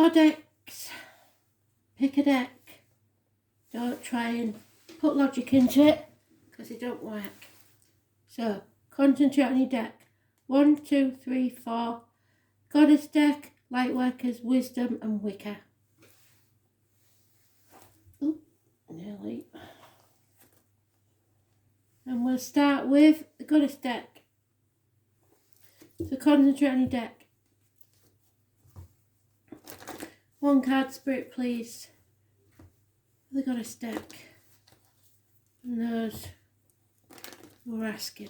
4 decks. Pick a deck. Don't try and put logic into it because it don't work. So concentrate on your deck. 1, 2, 3, 4. Goddess deck, Lightworkers, Wisdom and Wicker. Oop, nearly. And we'll start with the Goddess deck. So concentrate on your deck. 1 card, Spirit, please. The Goddess deck. And those who are asking.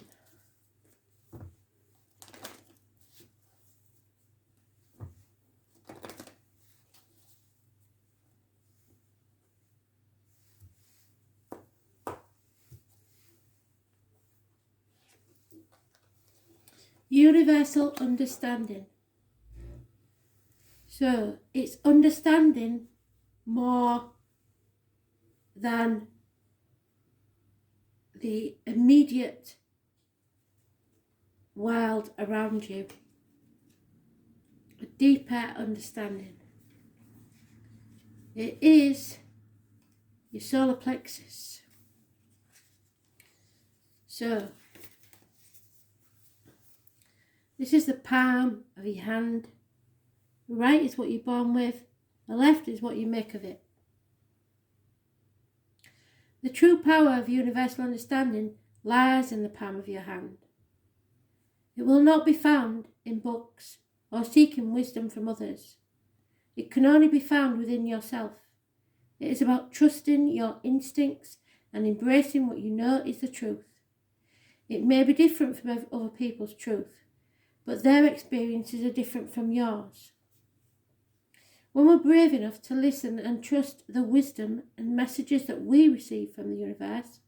Universal understanding. So it's understanding more than the immediate world around you. A deeper understanding. It is your solar plexus. So this is the palm of your hand. The right is what you're born with. The left is what you make of it. The true power of universal understanding lies in the palm of your hand. It will not be found in books or seeking wisdom from others. It can only be found within yourself. It is about trusting your instincts and embracing what you know is the truth. It may be different from other people's truth, but their experiences are different from yours. When we're brave enough to listen and trust the wisdom and messages that we receive from the universe,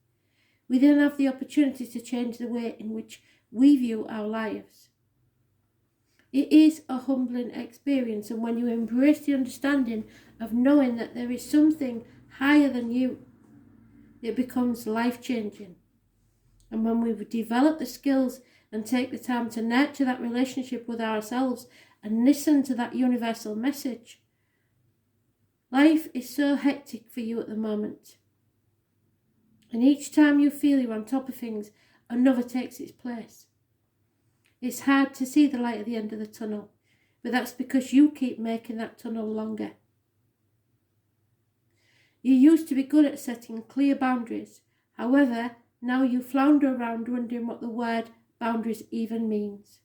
we then have the opportunity to change the way in which we view our lives. It is a humbling experience, and when you embrace the understanding of knowing that there is something higher than you, it becomes life-changing. And when we develop the skills and take the time to nurture that relationship with ourselves and listen to that universal message, life is so hectic for you at the moment. And each time you feel you're on top of things, another takes its place. It's hard to see the light at the end of the tunnel, but that's because you keep making that tunnel longer. You used to be good at setting clear boundaries. However, now you flounder around wondering what the word boundaries even means.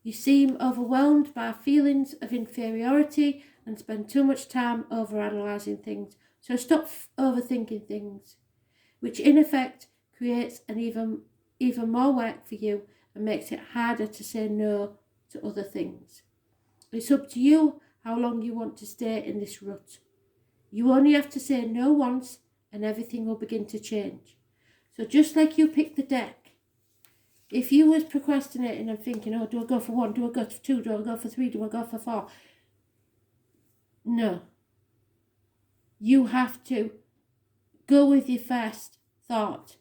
You seem overwhelmed by feelings of inferiority and spend too much time overanalyzing things. So stop overthinking things, which in effect creates an even more work for you and makes it harder to say no to other things. It's up to you how long you want to stay in this rut. You only have to say no once and everything will begin to change. So just like you pick the deck, if you was procrastinating and thinking, oh, do I go for 1, do I go for 2, do I go for 3, do I go for 4? No. You have to go with your first thought.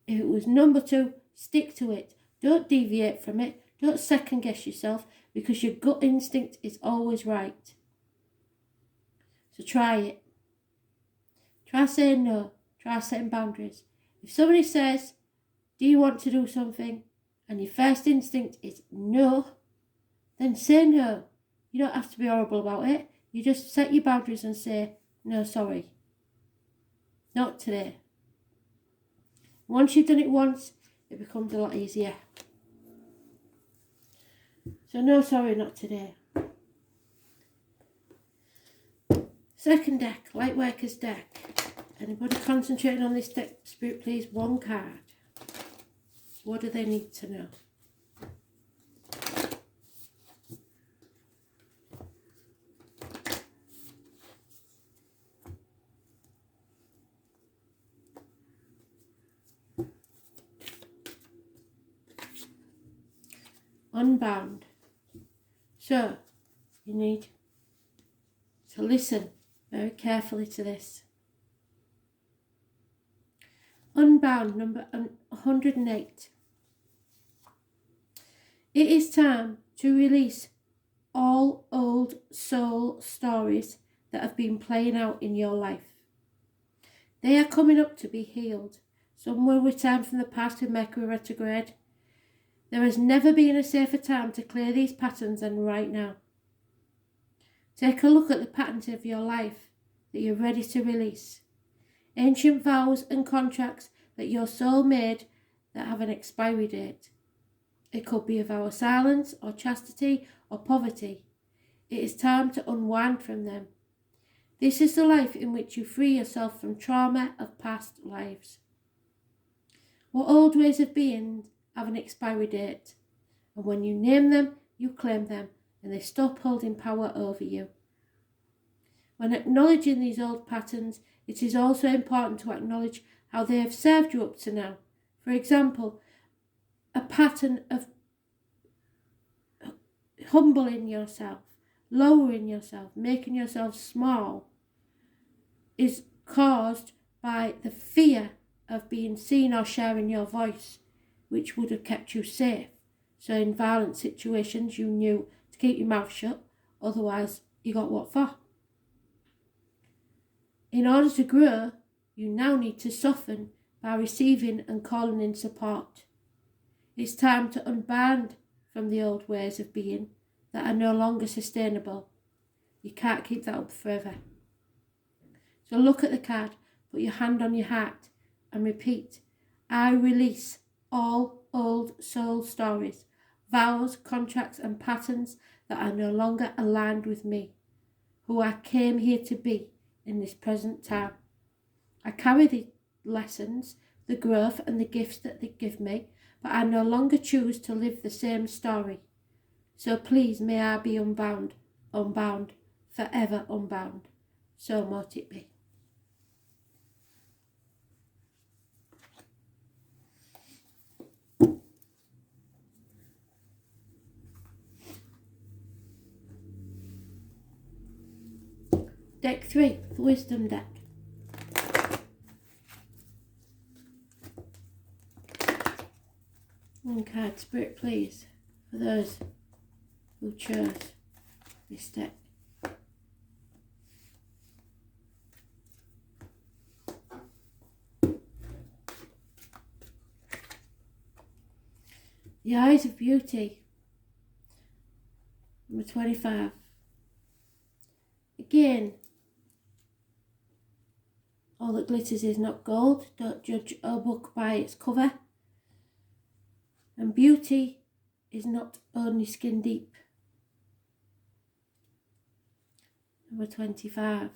If it was number 2, stick to it. Don't deviate from it. Don't second guess yourself, because your gut instinct is always right. So try it. Try saying no. Try setting boundaries. If somebody says, do you want to do something? And your first instinct is no, then say no. You don't have to be horrible about it. You just set your boundaries and say, no, sorry. Not today. Once you've done it once, it becomes a lot easier. So no, sorry, not today. Second deck, Lightworkers deck. Anybody concentrating on this deck, Spirit, please, 1 card. What do they need to know? Unbound. So, you need to listen very carefully to this. Unbound, number 108. It is time to release all old soul stories that have been playing out in your life. They are coming up to be healed. Some will return from the past with Mercury retrograde. There has never been a safer time to clear these patterns than right now. Take a look at the patterns of your life that you're ready to release. Ancient vows and contracts that your soul made that have an expiry date. It could be a vow of silence or chastity or poverty. It is time to unwind from them. This is the life in which you free yourself from trauma of past lives. What old ways of being have an expiry date, and when you name them, you claim them, and they stop holding power over you. When acknowledging these old patterns, it is also important to acknowledge how they have served you up to now. For example, a pattern of humbling yourself, lowering yourself, making yourself small is caused by the fear of being seen or sharing your voice, which would have kept you safe. So in violent situations, you knew to keep your mouth shut, otherwise you got what for. In order to grow, you now need to soften by receiving and calling in support. It's time to unbind from the old ways of being that are no longer sustainable. You can't keep that up forever. So look at the card, put your hand on your heart and repeat, I release all old soul stories, vows, contracts and patterns that are no longer aligned with me, who I came here to be in this present time. I carry the lessons, the growth and the gifts that they give me, but I no longer choose to live the same story. So please may I be unbound, forever unbound. So mote it be. Deck 3, the Wisdom deck. One card, Spirit please, for those who chose this deck. The Eyes of Beauty, number 25. Again, all that glitters is not gold. Don't judge a book by its cover. And beauty is not only skin deep. Number 25.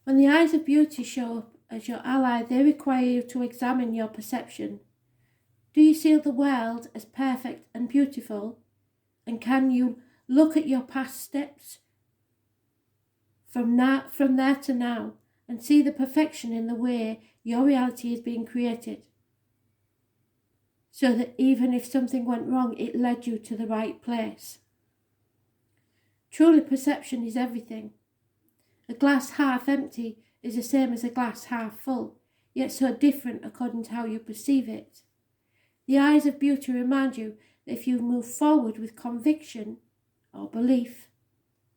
When the eyes of beauty show up as your ally, they require you to examine your perception. Do you see the world as perfect and beautiful? And can you look at your past steps from there to now and see the perfection in the way your reality is being created? So that even if something went wrong, it led you to the right place. Truly, perception is everything. A glass half empty is the same as a glass half full, yet so different according to how you perceive it. The eyes of beauty remind you that if you move forward with conviction or belief,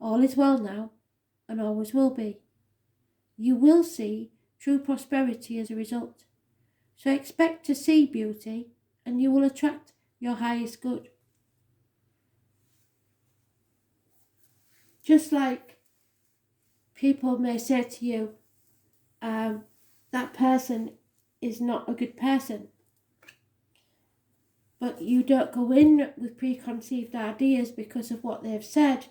all is well now and always will be. You will see true prosperity as a result. So expect to see beauty and you will attract your highest good. Just like people may say to you, that person is not a good person. But you don't go in with preconceived ideas because of what they've said,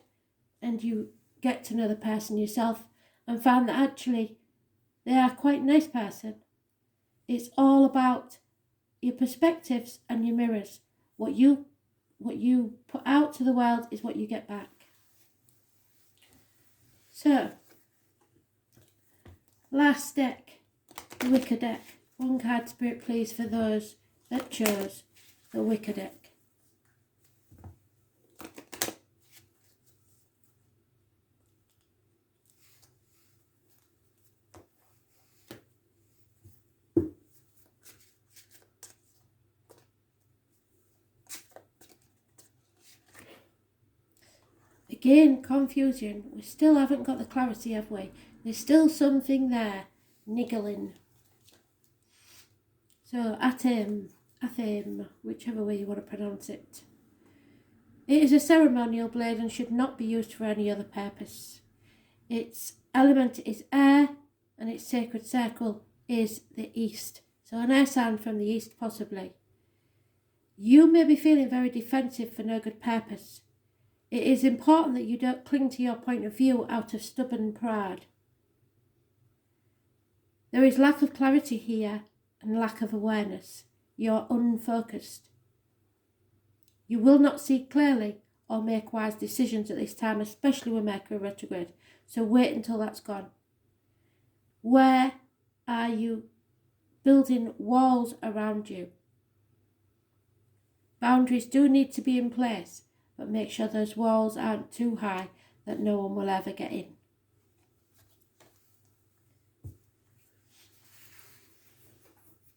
and you get to know the person yourself and find that actually they are quite a nice person. It's all about your perspectives and your mirrors. What you put out to the world is what you get back. So, last deck, the Wicker deck. One card, Spirit please, for those that chose the Wicker deck. Again, confusion. We still haven't got the clarity, have we? There's still something there, niggling. So, atem, whichever way you want to pronounce it. It is a ceremonial blade and should not be used for any other purpose. Its element is air, and its sacred circle is the east. So an air sign from the east, possibly. You may be feeling very defensive for no good purpose. It is important that you don't cling to your point of view out of stubborn pride. There is lack of clarity here and lack of awareness. You're unfocused. You will not see clearly or make wise decisions at this time, especially with Mercury retrograde. So wait until that's gone. Where are you building walls around you? Boundaries do need to be in place, but make sure those walls aren't too high that no one will ever get in.